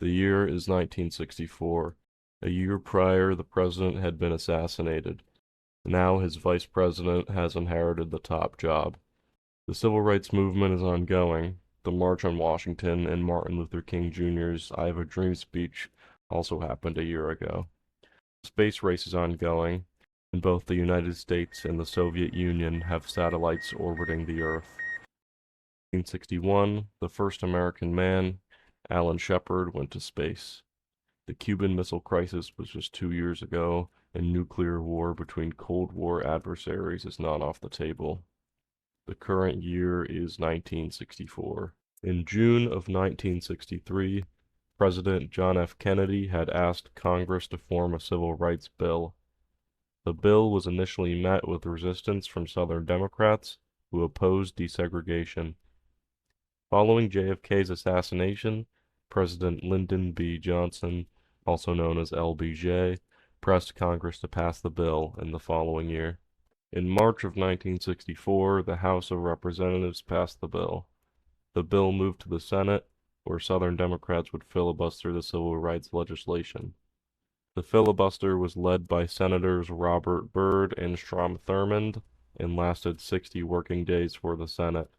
The year is 1964. A year prior, the president had been assassinated. Now his vice president has inherited the top job. The civil rights movement is ongoing. The March on Washington and Martin Luther King Jr.'s I Have a Dream speech also happened a year ago. The space race is ongoing, and both the United States and the Soviet Union have satellites orbiting the Earth. 1961, the first American man, Alan Shepard, went to space. The Cuban Missile Crisis was just 2 years ago, and nuclear war between Cold War adversaries is not off the table. The current year is 1964. In June of 1963, President John F. Kennedy had asked Congress to form a civil rights bill. The bill was initially met with resistance from Southern Democrats who opposed desegregation. Following JFK's assassination, President Lyndon B. Johnson, also known as LBJ, pressed Congress to pass the bill in the following year. In March of 1964, the House of Representatives passed the bill. The bill moved to the Senate, where Southern Democrats would filibuster the civil rights legislation. The filibuster was led by Senators Robert Byrd and Strom Thurmond and lasted 60 working days for the Senate.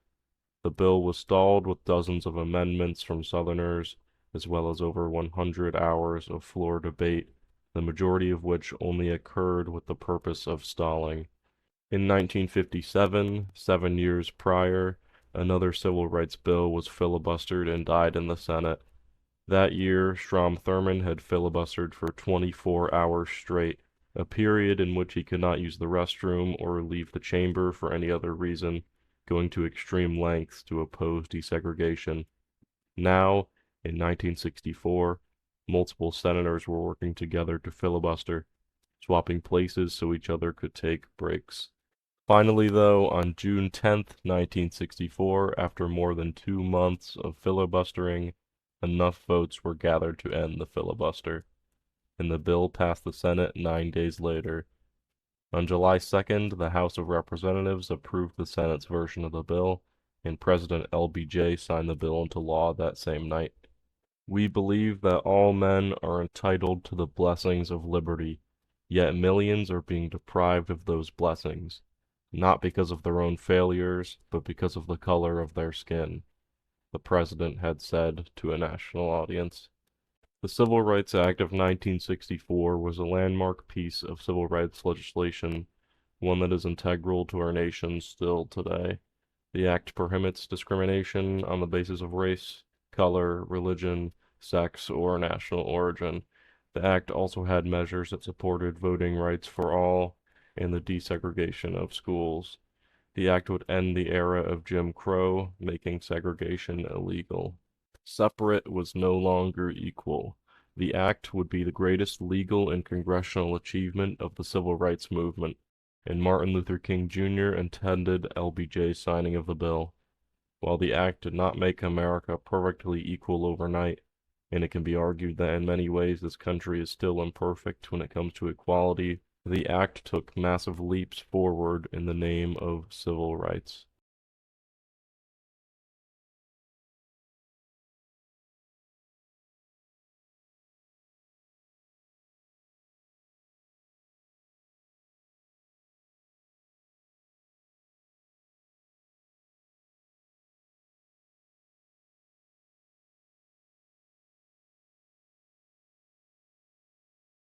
The bill was stalled with dozens of amendments from Southerners, as well as over 100 hours of floor debate, the majority of which only occurred with the purpose of stalling. In 1957, 7 years prior, another civil rights bill was filibustered and died in the Senate. That year, Strom Thurmond had filibustered for 24 hours straight, a period in which he could not use the restroom or leave the chamber for any other reason, going to extreme lengths to oppose desegregation. Now, in 1964, multiple senators were working together to filibuster, swapping places so each other could take breaks. Finally, though, on June 10th, 1964, after more than 2 months of filibustering, enough votes were gathered to end the filibuster, and the bill passed the Senate 9 days later. On July 2nd, the House of Representatives approved the Senate's version of the bill, and President LBJ signed the bill into law that same night. We believe that all men are entitled to the blessings of liberty, yet millions are being deprived of those blessings, not because of their own failures, but because of the color of their skin, the President had said to a national audience. The Civil Rights Act of 1964 was a landmark piece of civil rights legislation, one that is integral to our nation still today. The act prohibits discrimination on the basis of race, color, religion, sex, or national origin. The act also had measures that supported voting rights for all and the desegregation of schools. The act would end the era of Jim Crow, making segregation illegal. Separate was no longer equal. The act would be the greatest legal and congressional achievement of the civil rights movement, and Martin Luther King Jr. attended LBJ's signing of the bill. While the act did not make America perfectly equal overnight, and it can be argued that in many ways this country is still imperfect when it comes to equality, the act took massive leaps forward in the name of civil rights.